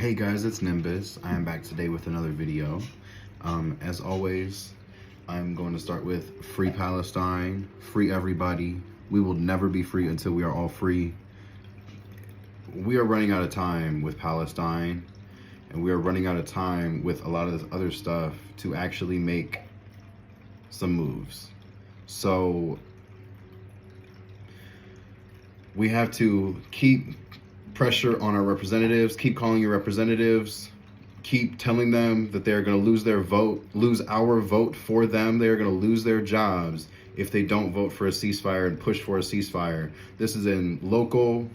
Hey guys, it's Nimbus. I am back today with another video. As always, I'm going to start with free Palestine, free everybody. We will never be free until we are all free. We are running out of time with Palestine, and we are running out of time with a lot of this other stuff to actually make some moves. So we have to keep pressure on our representatives, keep calling your representatives, keep telling them that they're going to lose their vote, lose our vote for them. They're going to lose their jobs if they don't vote for a ceasefire and push for a ceasefire. This is in local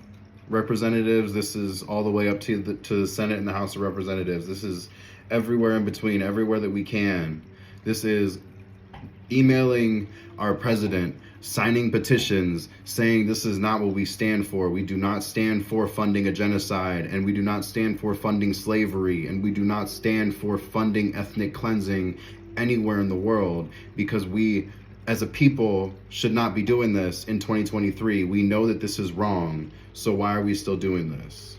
representatives. This is all the way up to the Senate and the House of Representatives. This is everywhere in between, everywhere that we can. This is emailing our president, signing petitions, saying this is not what we stand for. We do not stand for funding a genocide, and we do not stand for funding slavery, and we do not stand for funding ethnic cleansing anywhere in the world, because we, as a people, should not be doing this in 2023. We know that this is wrong, so why are we still doing this?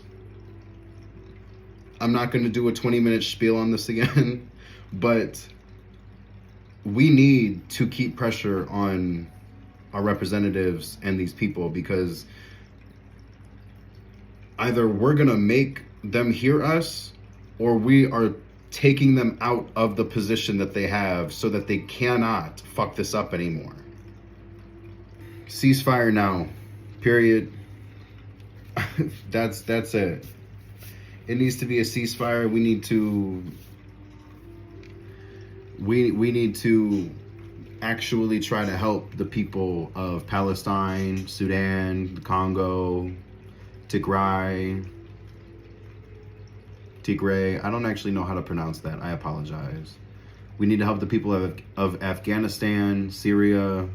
I'm not going to do a 20-minute spiel on this again, but we need to keep pressure on our representatives and these people, because either we're gonna make them hear us, or we are taking them out of the position that they have so that they cannot fuck this up anymore. Ceasefire now, period. That's it. It needs to be a ceasefire. We need to actually try to help the people of Palestine, Sudan, Congo, Tigray. I don't actually know how to pronounce that. I apologize. We need to help the people of Afghanistan, Syria,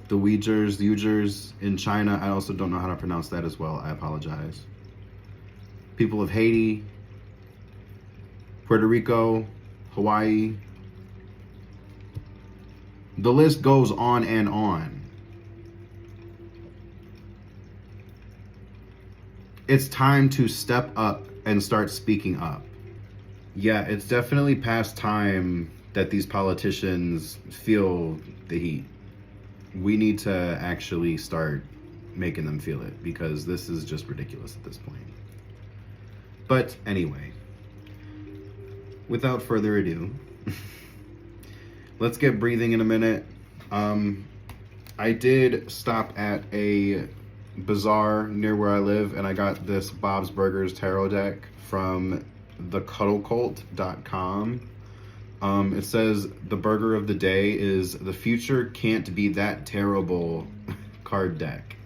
the Uyghurs in China. I also don't know how to pronounce that as well. I apologize. People of Haiti, Puerto Rico, Hawaii. The list goes on and on. It's time to step up and start speaking up. Yeah, it's definitely past time that these politicians feel the heat. We need to actually start making them feel it, because this is just ridiculous at this point. But anyway, without further ado, let's get breathing in a minute. I did stop at a bazaar near where I live, and I got this Bob's Burgers tarot deck from thecuddlecult.com. It says the burger of the day is "The Future Can't Be That Terrible" card deck.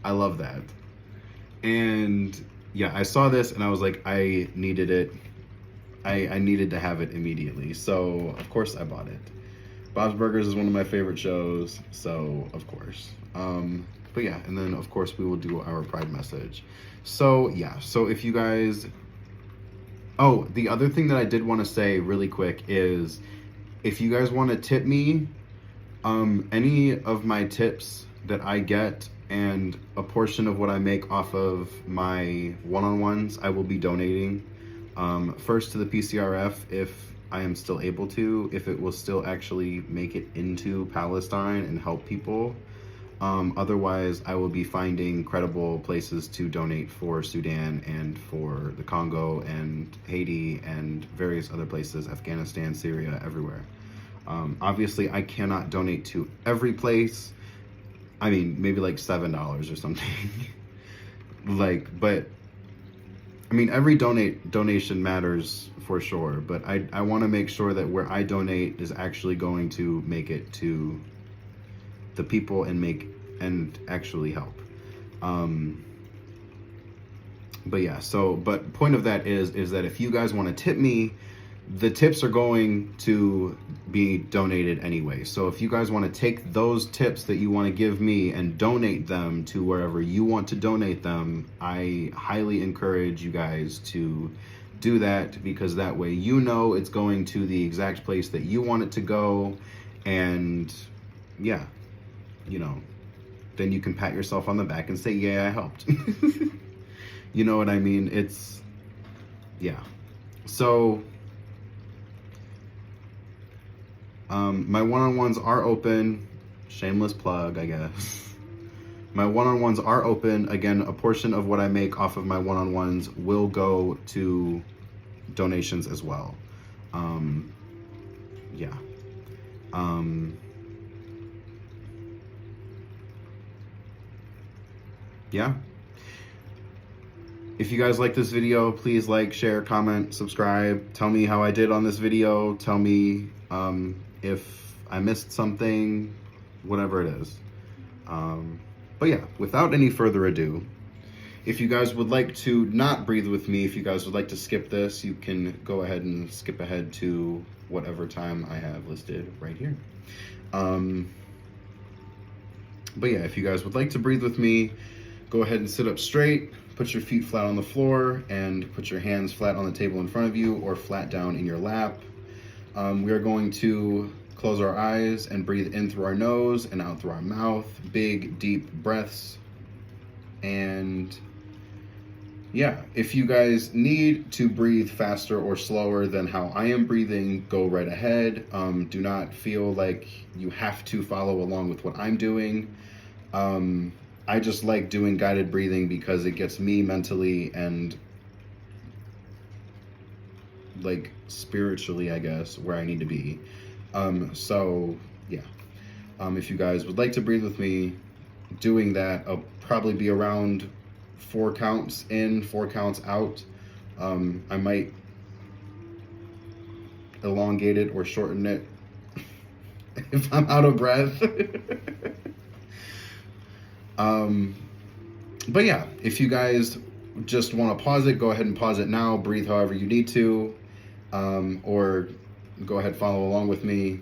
I love that. And yeah, I saw this and I was like, I needed it. I needed to have it immediately. So of course I bought it. Bob's Burgers is one of my favorite shows, so of course. But yeah, and then of course we will do our Pride message. So yeah, so if you guys, oh, the other thing that I did want to say really quick is, if you guys want to tip me, any of my tips that I get and a portion of what I make off of my one-on-ones, I will be donating. First to the PCRF, if I am still able to, if it will still actually make it into Palestine and help people. Otherwise, I will be finding credible places to donate for Sudan and for the Congo and Haiti and various other places, Afghanistan, Syria, everywhere. Obviously, I cannot donate to every place. I mean, maybe like $7 or something. But I mean, every donation matters for sure, but I want to make sure that where I donate is actually going to make it to the people and actually help. But yeah, but point of that is that if you guys want to tip me, the tips are going to be donated anyway. So if you guys want to take those tips that you want to give me and donate them to wherever you want to donate them, I highly encourage you guys to do that, because that way you know it's going to the exact place that you want it to go. And yeah, you know, then you can pat yourself on the back and say, yeah, I helped. You know what I mean? It's, yeah. So, my one-on-ones are open. Shameless plug, I guess. My one-on-ones are open. Again, a portion of what I make off of my one-on-ones will go to donations as well. Yeah. Yeah. If you guys like this video, please like, share, comment, subscribe. Tell me how I did on this video. Tell me if I missed something, whatever it is. But yeah, without any further ado, if you guys would like to not breathe with me, if you guys would like to skip this, you can go ahead and skip ahead to whatever time I have listed right here. But yeah, if you guys would like to breathe with me, go ahead and sit up straight, put your feet flat on the floor, and put your hands flat on the table in front of you or flat down in your lap. We are going to close our eyes and breathe in through our nose and out through our mouth. Big, deep breaths. And yeah, if you guys need to breathe faster or slower than how I am breathing, go right ahead. Do not feel like you have to follow along with what I'm doing. I just like doing guided breathing because it gets me mentally and like spiritually, I guess, where I need to be. So yeah, if you guys would like to breathe with me, doing that, I'll probably be around 4 counts in, 4 counts out. I might elongate it or shorten it if I'm out of breath. But yeah, if you guys just want to pause it, go ahead and pause it now. Breathe however you need to, or go ahead, follow along with me.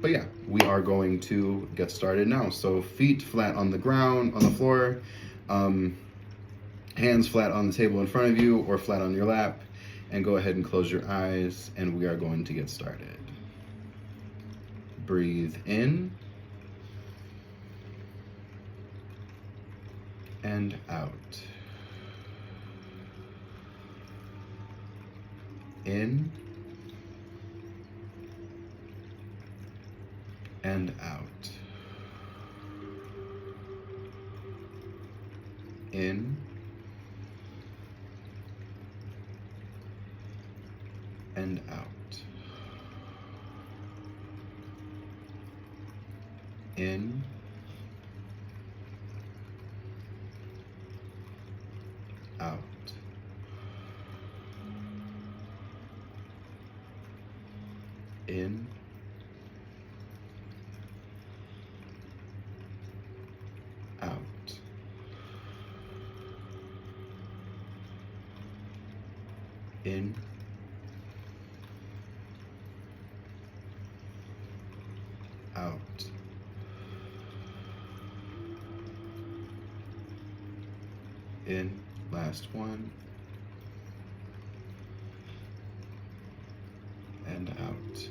But yeah, we are going to get started now. So feet flat on the ground, on the floor, hands flat on the table in front of you or flat on your lap, and go ahead and close your eyes, and we are going to get started. Breathe in and out. In and out. In and out. In out. In out. In out. In. Last one. And out.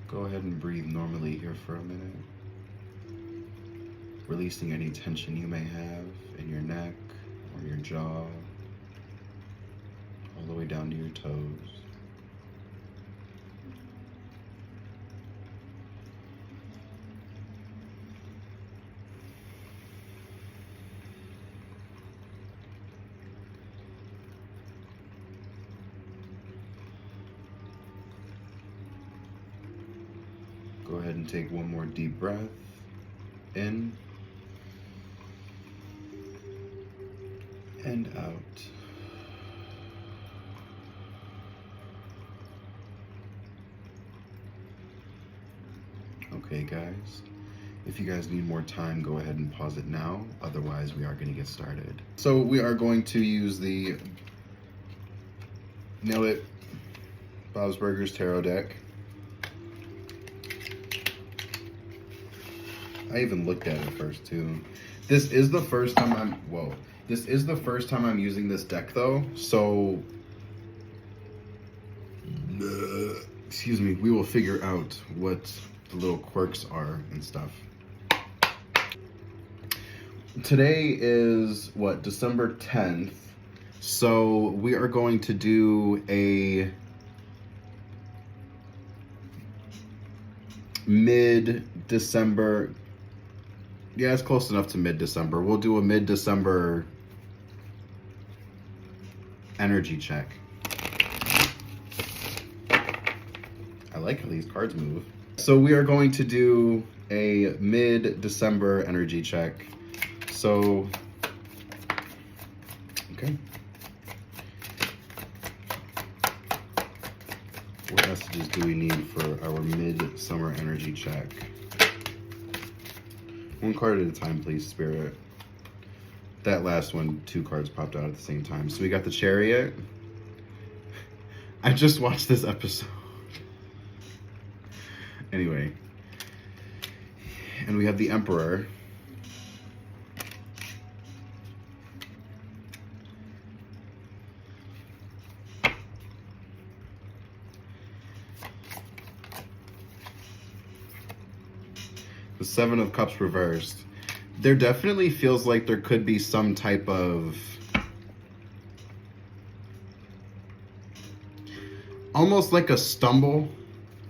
Go ahead and breathe normally here for a minute. Releasing any tension you may have in your neck or your jaw, all the way down to your toes. Go ahead and take one more deep breath in and out. Okay, guys, if you guys need more time, go ahead and pause it now. Otherwise, we are going to get started. So we are going to use the Nail It Bob's Burgers Tarot deck. I even looked at it first too. This is the first time This is the first time I'm using this deck though, so excuse me, we will figure out what the little quirks are and stuff. Today is what, December 10th. So we are going to do a mid-December. Yeah, it's close enough to mid-December. We'll do a mid-December energy check. I like how these cards move. So we are going to do a mid-December energy check. So, okay. What messages do we need for our mid-summer energy check? One card at a time, please, Spirit. That last one, 2 cards popped out at the same time. So we got the Chariot. I just watched this episode. Anyway. And we have the Emperor. The 7 of Cups reversed. There definitely feels like there could be some type of almost like a stumble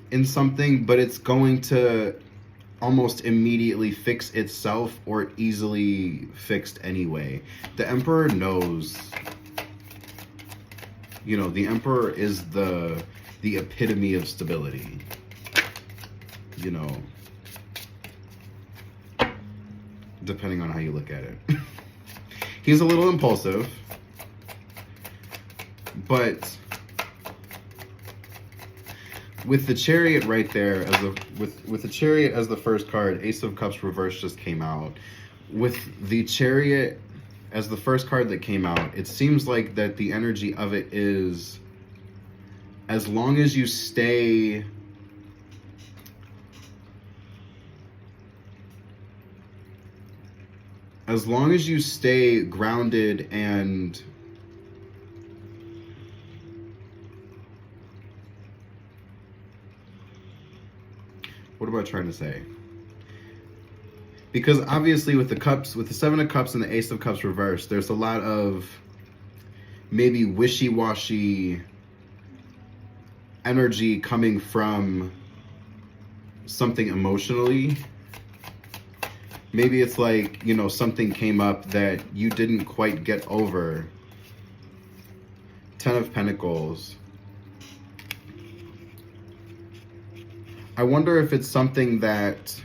in something, but it's going to almost immediately fix itself or easily fixed anyway. The Emperor knows, you know, the Emperor is the epitome of stability, you know, depending on how you look at it. He's a little impulsive, but with the Chariot right there, as with the Chariot as the first card, Ace of Cups reversed just came out. With the Chariot as the first card that came out, it seems like that the energy of it is, as long as you stay grounded and what am I trying to say? Because obviously with the cups, with the 7 of Cups and the Ace of Cups reversed, there's a lot of maybe wishy-washy energy coming from something emotionally. Maybe it's like, you know, something came up that you didn't quite get over. 10 of Pentacles. I wonder if it's something that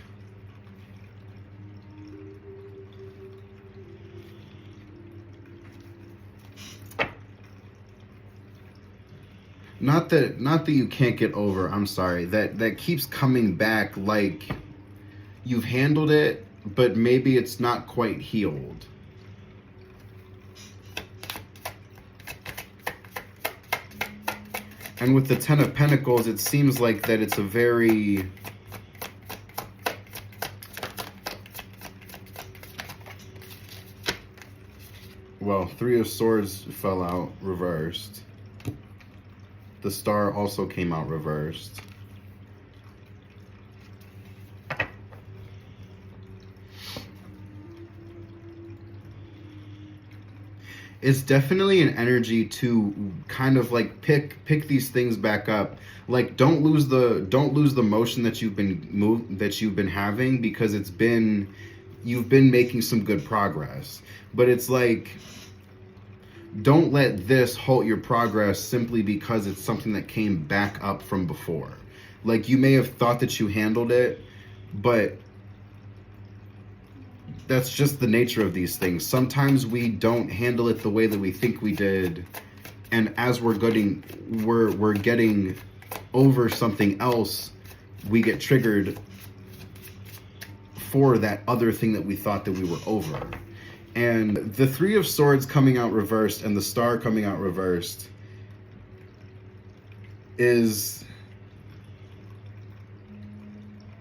not that you can't get over, I'm sorry, that keeps coming back, like you've handled it, but maybe it's not quite healed. And with the 10 of Pentacles, it seems like that it's a very well, 3 of Swords fell out reversed. The Star also came out reversed. It's definitely an energy to kind of like pick these things back up. Like don't lose the motion that you've been having, because you've been making some good progress. But it's like, don't let this halt your progress simply because it's something that came back up from before. Like you may have thought that you handled it, but that's just the nature of these things. Sometimes we don't handle it the way that we think we did, and as we're getting over something else, we get triggered for that other thing that we thought that we were over. And the 3 of Swords coming out reversed and the Star coming out reversed is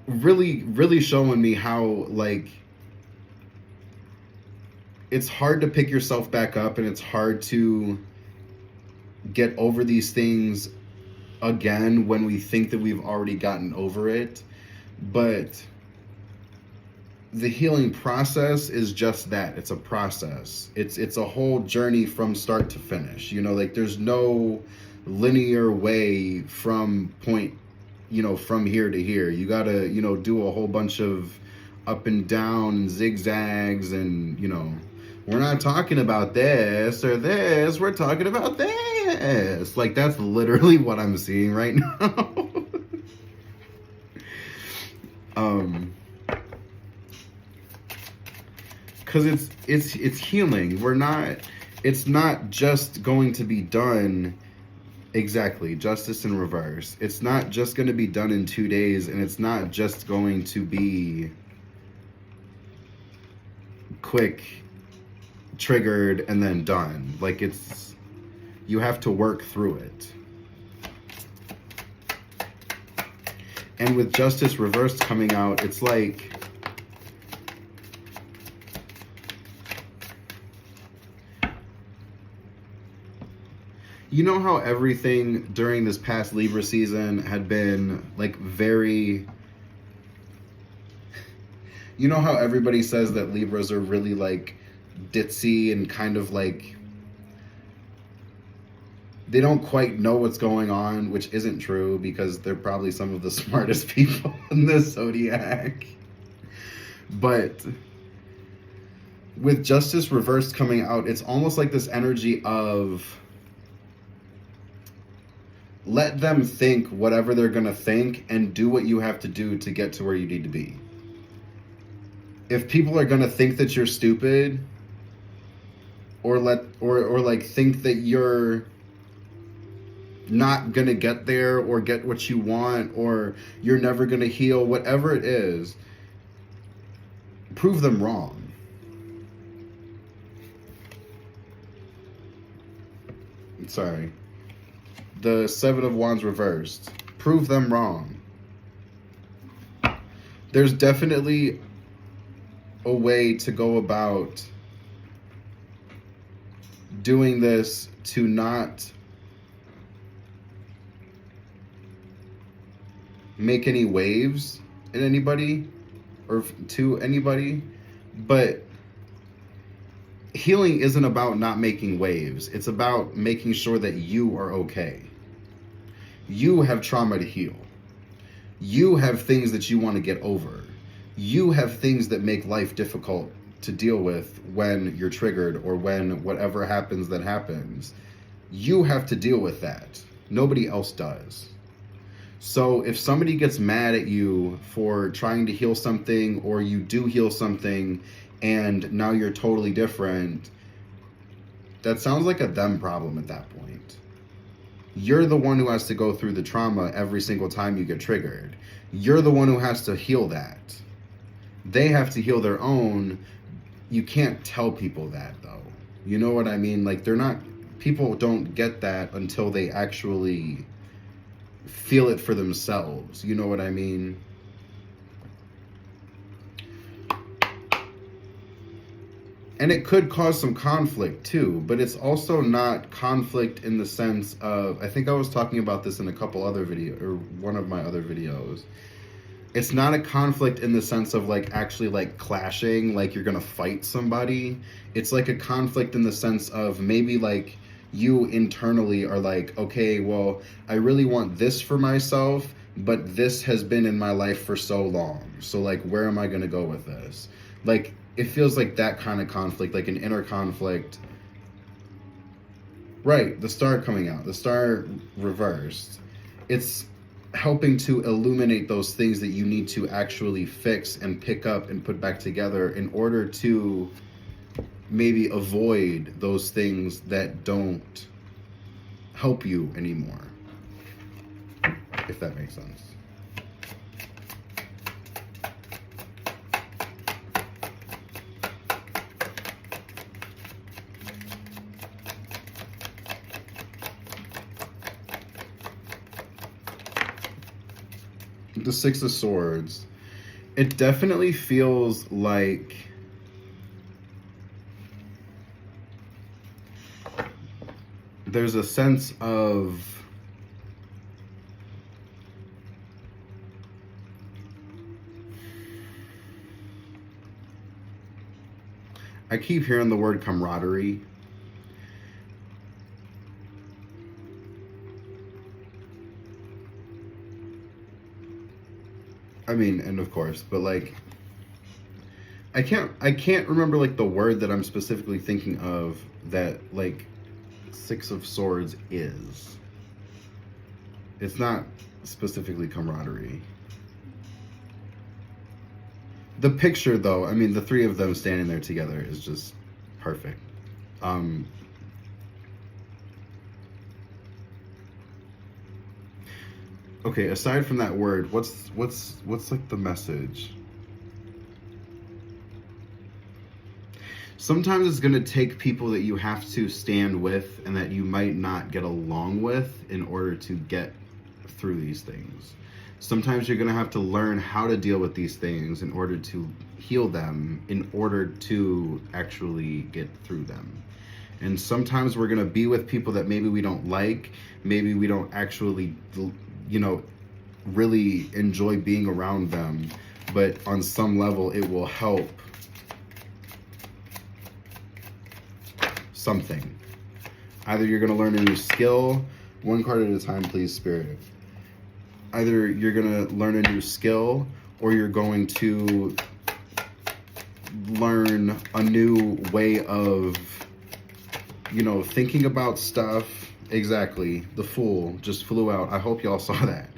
really showing me how, like, it's hard to pick yourself back up, and it's hard to get over these things again when we think that we've already gotten over it. But the healing process is just that. It's a process. It's a whole journey from start to finish. You know, like there's no linear way from point, you know, from here to here. You gotta, you know, do a whole bunch of up and down zigzags, and you know, we're not talking about this or this, we're talking about this. Like that's literally what I'm seeing right now. Because it's healing. It's not just going to be done. Exactly, justice in reverse. It's not just going to be done in 2 days, and it's not just going to be quick, triggered, and then done. Like you have to work through it. And with justice reversed coming out, it's like, you know how everything during this past Libra season had been like very, you know how everybody says that Libras are really like ditzy and kind of like, they don't quite know what's going on, which isn't true because they're probably some of the smartest people in the zodiac. But with justice reversed coming out, it's almost like this energy of, let them think whatever they're going to think and do what you have to do to get to where you need to be. If people are going to think that you're stupid or like think that you're not going to get there or get what you want, or you're never going to heal, whatever it is, prove them wrong. Sorry. The Seven of Wands reversed. Prove them wrong. There's definitely a way to go about doing this to not make any waves in anybody or to anybody, but healing isn't about not making waves. It's about making sure that you are okay. You have trauma to heal. You have things that you want to get over. You have things that make life difficult to deal with when you're triggered or when whatever happens that happens. You have to deal with that. Nobody else does. So if somebody gets mad at you for trying to heal something, or you do heal something and now you're totally different, that sounds like a them problem at that point. You're the one who has to go through the trauma every single time you get triggered. You're the one who has to heal that. They have to heal their own. You can't tell people that though. You know what I mean? Like people don't get that until they actually feel it for themselves. You know what I mean? And it could cause some conflict too, but it's also not conflict in the sense of, I think I was talking about this in a couple other videos, or one of my other videos. It's not a conflict in the sense of like actually like clashing, like you're gonna fight somebody. It's like a conflict in the sense of maybe like you internally are like, okay, well, I really want this for myself, but this has been in my life for so long. So like, where am I gonna go with this? Like, it feels like that kind of conflict, like an inner conflict. Right, the star coming out, the star reversed. It's helping to illuminate those things that you need to actually fix and pick up and put back together in order to maybe avoid those things that don't help you anymore. If that makes sense. The Six of Swords. It definitely feels like there's a sense of I keep hearing the word camaraderie. I mean, and of course, but like, I can't remember like the word that I'm specifically thinking of that like Six of Swords is. It's not specifically camaraderie. The picture, though, I mean, the three of them standing there together is just perfect. Okay, aside from that word, what's like the message? Sometimes it's gonna take people that you have to stand with and that you might not get along with in order to get through these things. Sometimes you're gonna have to learn how to deal with these things in order to heal them, in order to actually get through them. And sometimes we're gonna be with people that maybe we don't like, maybe we don't actually, really enjoy being around them, but on some level it will help something. Either you're gonna learn a new skill, one card at a time, please, Spirit. Either you're gonna learn a new skill, or you're going to learn a new way of, thinking about stuff. Exactly. The Fool just flew out. I hope y'all saw that.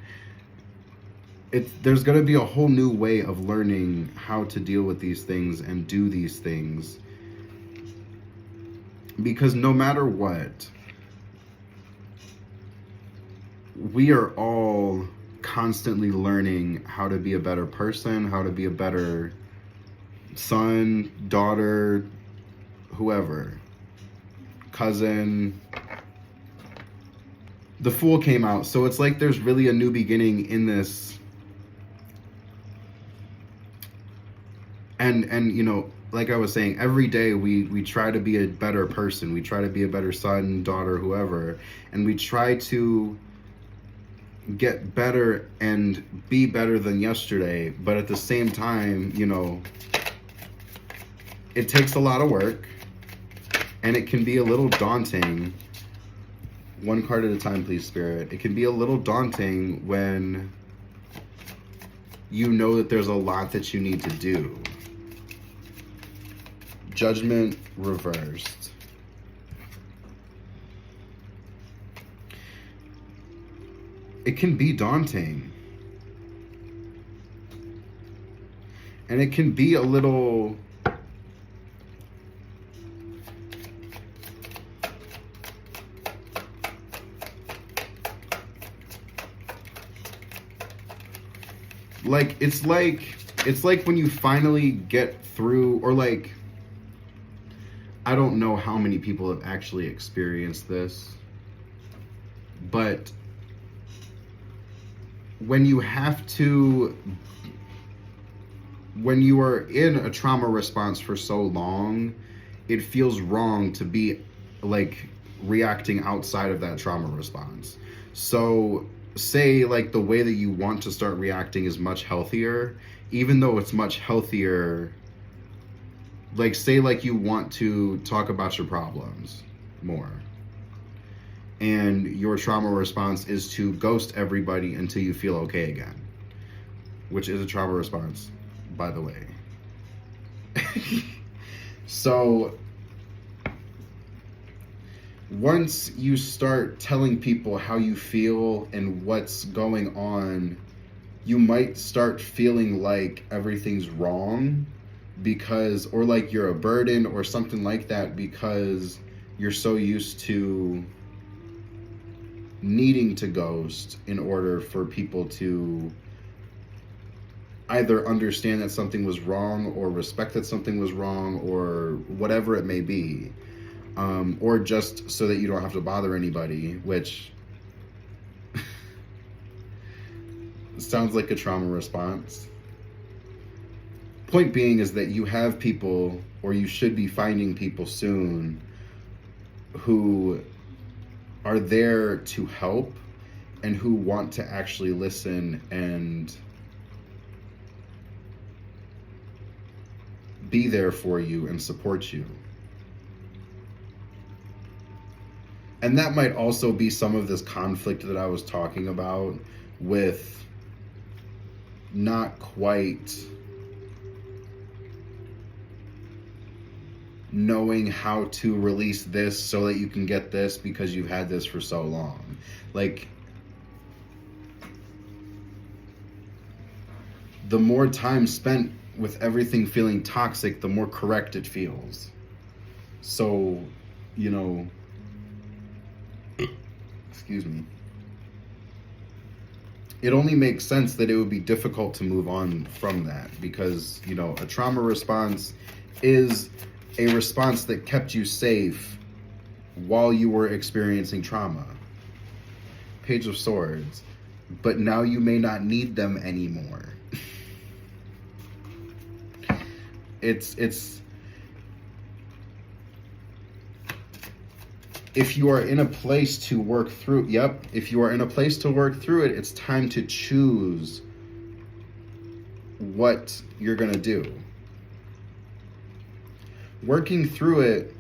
There's gonna be a whole new way of learning how to deal with these things and do these things. Because no matter what, we are all constantly learning how to be a better person, how to be a better son, daughter, whoever, cousin. The Fool came out, so it's like there's really a new beginning in this. And like I was saying, every day we try to be a better person. We try to be a better son, daughter, whoever, and we try to get better and be better than yesterday. But at the same time, it takes a lot of work, and it can be a little daunting. One card at a time, please, Spirit. It can be a little daunting when you know that there's a lot that you need to do. Judgment reversed. It can be daunting. And it can be a little it's like when you finally get through, or like, I don't know how many people have actually experienced this, but when you are in a trauma response for so long, it feels wrong to be like reacting outside of that trauma response. So say like the way that you want to start reacting is much healthier, even though it's much healthier. Like, say like you want to talk about your problems more, and your trauma response is to ghost everybody until you feel okay again, which is a trauma response, by the way. So once you start telling people how you feel and what's going on, you might start feeling like everything's wrong, because, or like you're a burden or something like that, because you're so used to needing to ghost in order for people to either understand that something was wrong, or respect that something was wrong, or whatever it may be, or just so that you don't have to bother anybody, which sounds like a trauma response. Point being is that you have people, or you should be finding people soon, who are there to help and who want to actually listen and be there for you and support you. And that might also be some of this conflict that I was talking about with not quite knowing how to release this so that you can get this because you've had this for so long. Like, the more time spent with everything feeling toxic, the more correct it feels. So, you know, excuse me. It only makes sense that it would be difficult to move on from that because, you know, a trauma response is a response that kept you safe while you were experiencing trauma. Page of Swords. But now you may not need them anymore. It's if you are in a place to work through, if you are in a place to work through it, it's time to choose what you're going to do. Working through it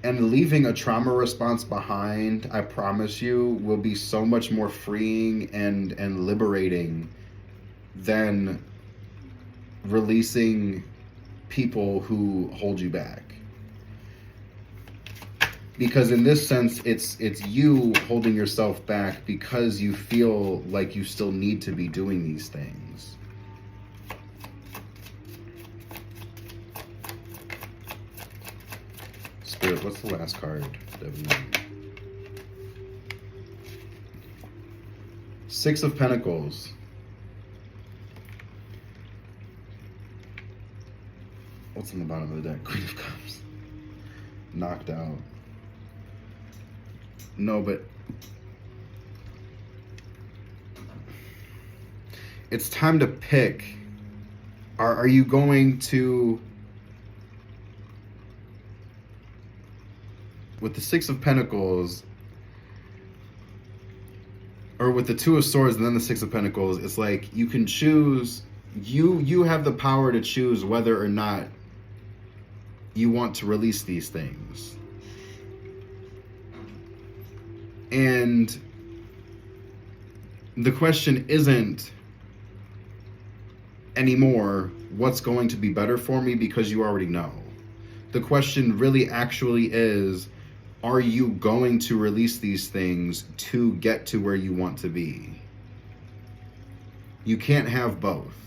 and leaving a trauma response behind, I promise you, will be so much more freeing and liberating than releasing people who hold you back. Because in this sense, it's you holding yourself back because you feel like you still need to be doing these things. Spirit, what's the last card that we need? Six of Pentacles. What's on the bottom of the deck? Queen of Cups. Knocked out. No, but it's time to pick. Are you going to, with the Six of Pentacles, or with the Two of Swords and then the Six of Pentacles, it's like you can choose, you have the power to choose whether or not you want to release these things. And the question isn't anymore, what's going to be better for me, because you already know. The question really actually is, are you going to release these things to get to where you want to be? You can't have both.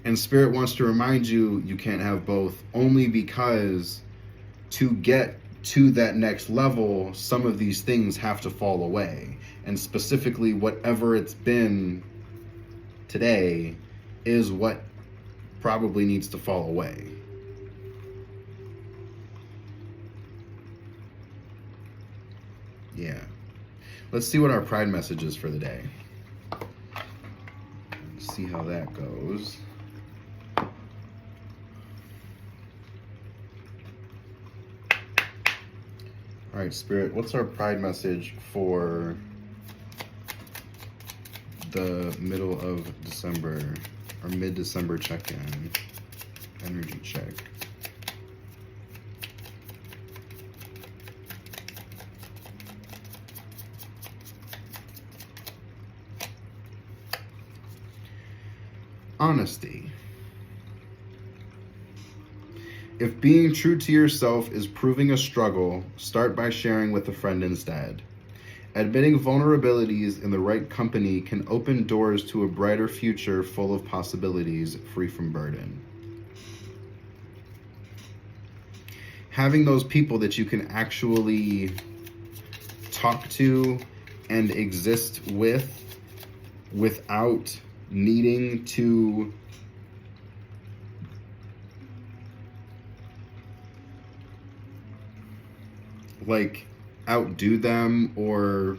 And Spirit wants to remind you, you can't have both, only because to get to that next level, some of these things have to fall away. And specifically, whatever it's been today is what probably needs to fall away. Yeah. Let's see what our pride message is for the day. Let's see how that goes. All right, Spirit, what's our pride message for the middle of December, or mid-December check-in, energy check? Honesty. If being true to yourself is proving a struggle, start by sharing with a friend instead. Admitting vulnerabilities in the right company can open doors to a brighter future full of possibilities, free from burden. Having those people that you can actually talk to and exist with without needing to like outdo them, or,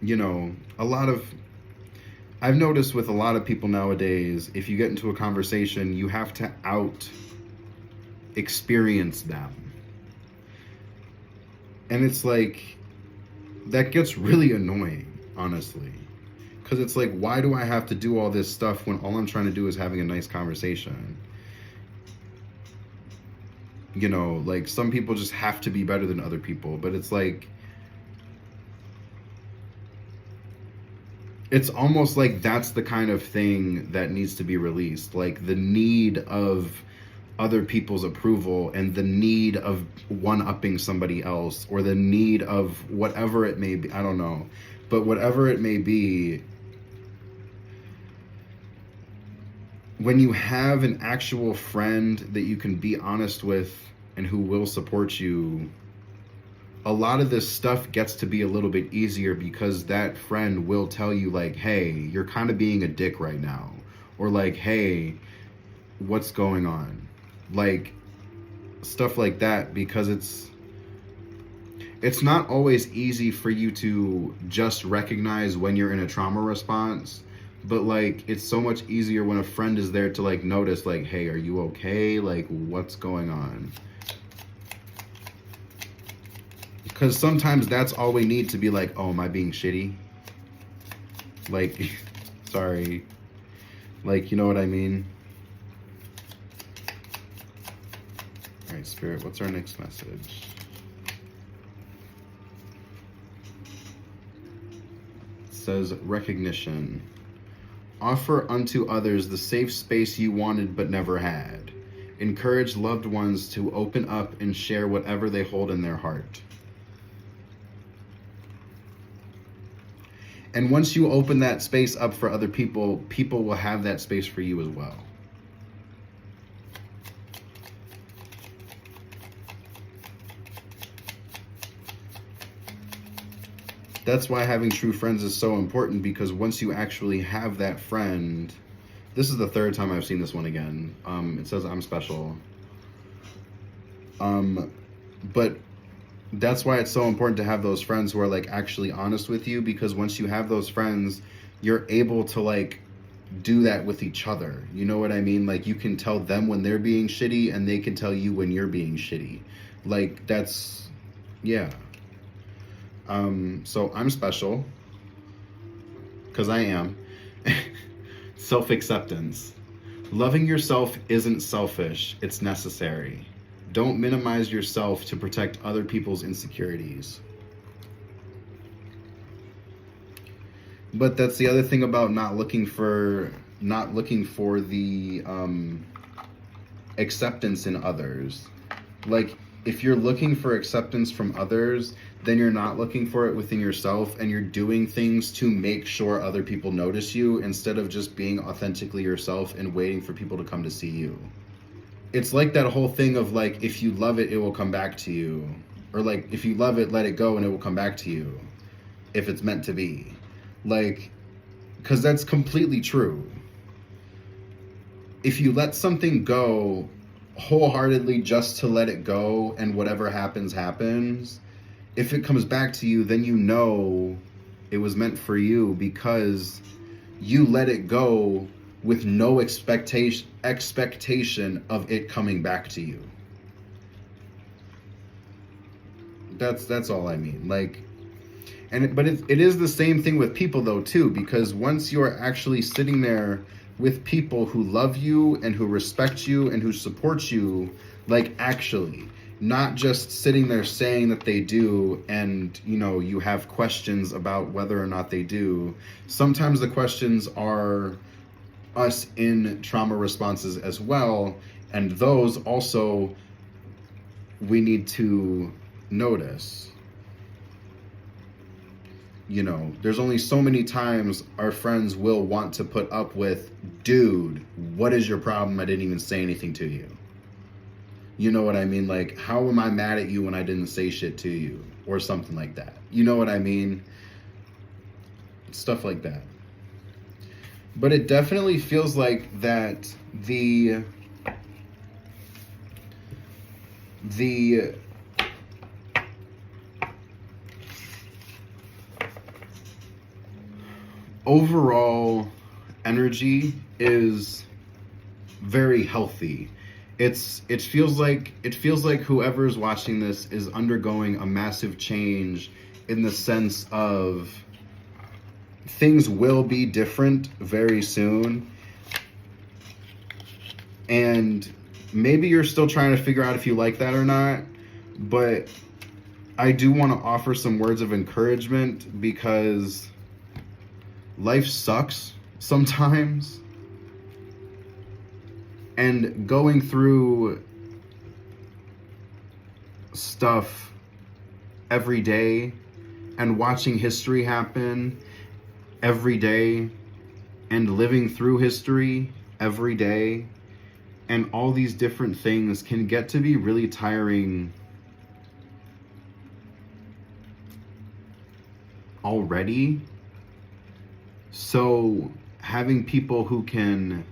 you know, I've noticed with a lot of people nowadays, if you get into a conversation, you have to out experience them. And it's like, that gets really annoying, honestly. Because it's like, why do I have to do all this stuff when all I'm trying to do is having a nice conversation? You know, like, some people just have to be better than other people. But it's like, it's almost like that's the kind of thing that needs to be released. Like, the need of other people's approval and the need of one-upping somebody else, or the need of whatever it may be. I don't know. But whatever it may be, when you have an actual friend that you can be honest with and who will support you, a lot of this stuff gets to be a little bit easier, because that friend will tell you, like, hey, you're kind of being a dick right now. Or like, hey, what's going on? Like, stuff like that, because it's not always easy for you to just recognize when you're in a trauma response. But like, it's so much easier when a friend is there to like notice, like, hey, are you okay? Like, what's going on? Because sometimes that's all we need to be like, oh, am I being shitty? Like, sorry. Like, you know what I mean? All right, Spirit, what's our next message? It says recognition. Offer unto others the safe space you wanted but never had. Encourage loved ones to open up and share whatever they hold in their heart. And once you open that space up for other people, people will have that space for you as well. That's why having true friends is so important, because once you actually have that friend, this is the third time I've seen this one again. It says I'm special. But that's why it's so important to have those friends who are like actually honest with you, because once you have those friends, you're able to like do that with each other. You know what I mean? Like, you can tell them when they're being shitty, and they can tell you when you're being shitty. Like, that's, yeah. So I'm special, because I am. Self-acceptance. Loving yourself isn't selfish, it's necessary. Don't minimize yourself to protect other people's insecurities. But that's the other thing about not looking for the acceptance in others. Like, if you're looking for acceptance from others, then you're not looking for it within yourself, and you're doing things to make sure other people notice you, instead of just being authentically yourself and waiting for people to come to see you. It's like that whole thing of like, if you love it, it will come back to you. Or like, if you love it, let it go and it will come back to you. If it's meant to be. Like, because that's completely true. If you let something go wholeheartedly just to let it go, and whatever happens, happens, if it comes back to you, then you know it was meant for you, because you let it go with no expectation of it coming back to you. That's all I mean. Like, but it is the same thing with people though too, because once you're actually sitting there with people who love you and who respect you and who support you, like, actually, not just sitting there saying that they do, and you know, you have questions about whether or not they do. Sometimes the questions are us in trauma responses as well, and those also we need to notice. You know, there's only so many times our friends will want to put up with, dude, what is your problem? I didn't even say anything to you. You know what I mean? Like, how am I mad at you when I didn't say shit to you? Or something like that. You know what I mean? Stuff like that. But it definitely feels like that the overall energy is very healthy. It feels like whoever's watching this is undergoing a massive change, in the sense of things will be different very soon. And maybe you're still trying to figure out if you like that or not, but I do want to offer some words of encouragement, because life sucks sometimes. And going through stuff every day and watching history happen every day and living through history every day and all these different things can get to be really tiring already. So having people who can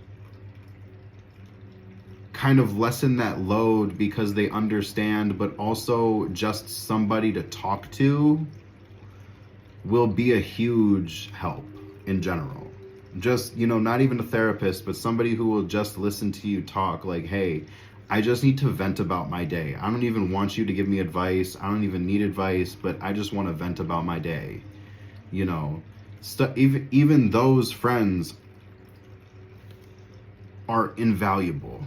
kind of lessen that load because they understand, but also just somebody to talk to, will be a huge help in general. Just, not even a therapist, but somebody who will just listen to you talk, like, hey, I just need to vent about my day. I don't even want you to give me advice. I don't even need advice, but I just want to vent about my day. Even those friends are invaluable.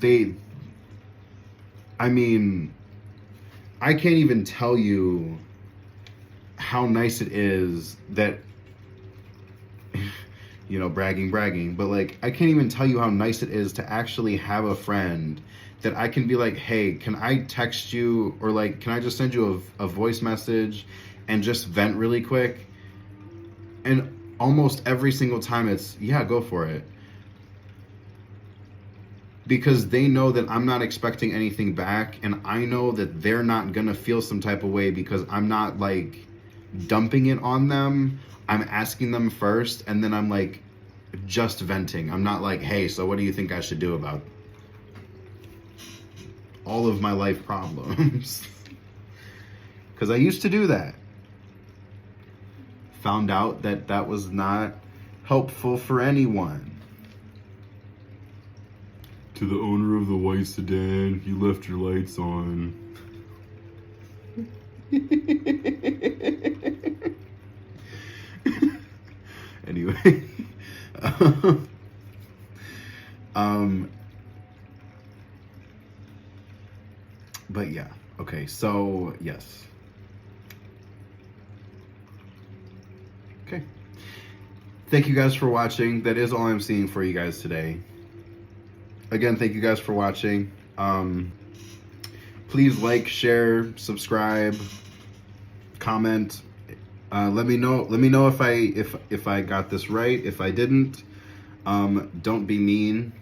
I can't even tell you how nice it is that, bragging, but like, I can't even tell you how nice it is to actually have a friend that I can be like, hey, can I text you, or like, can I just send you a voice message and just vent really quick? And almost every single time it's, yeah, go for it. Because they know that I'm not expecting anything back, and I know that they're not gonna feel some type of way because I'm not like dumping it on them. I'm asking them first, and then I'm like just venting. I'm not like, hey, so what do you think I should do about all of my life problems? Because I used to do that. Found out that that was not helpful for anyone. To the owner of the white sedan, you left your lights on. Anyway. But yeah. Okay, so yes. Okay. Thank you guys for watching. That is all I'm seeing for you guys today. Again, thank you guys for watching. Please like, share, subscribe, comment. Let me know if I got this right. If I didn't, don't be mean.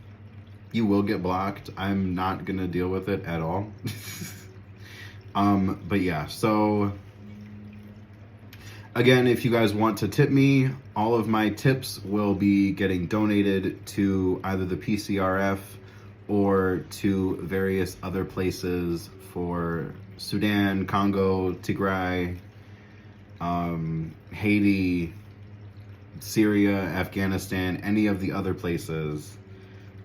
You will get blocked. I'm not gonna deal with it at all. But yeah, so again, if you guys want to tip me, all of my tips will be getting donated to either the PCRF or to various other places for Sudan, Congo, Tigray, Haiti, Syria, Afghanistan, any of the other places.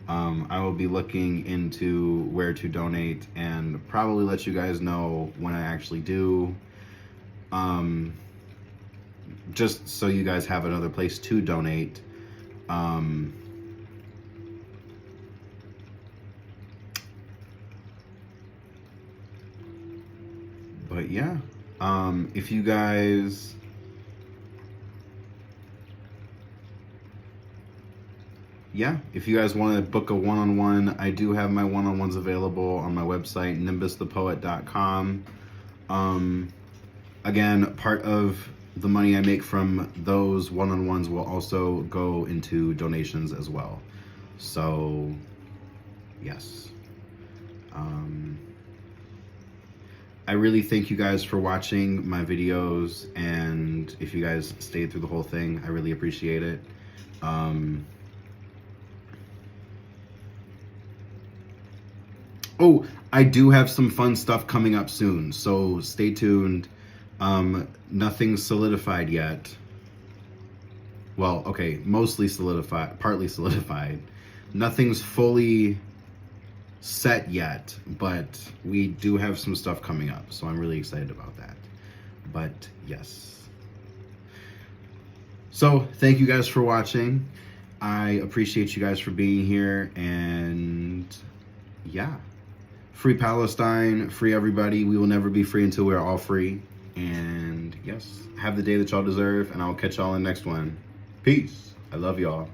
I will be looking into where to donate and probably let you guys know when I actually do. Just so you guys have another place to donate. But yeah, if you guys want to book a one-on-one, I do have my one-on-ones available on my website, NimbusThePoet.com. Again, part of the money I make from those one-on-ones will also go into donations as well. So, yes. I really thank you guys for watching my videos, and if you guys stayed through the whole thing, I really appreciate it. Oh, I do have some fun stuff coming up soon, so stay tuned. Nothing's solidified yet. Well, okay, mostly solidified, partly solidified. Nothing's fully set yet, but we do have some stuff coming up, so I'm really excited about that. But yes. So thank you guys for watching. I appreciate you guys for being here, and yeah, free Palestine, free everybody. We will never be free until we're all free. And yes, have the day that y'all deserve, and I'll catch y'all in the next one. Peace. I love y'all.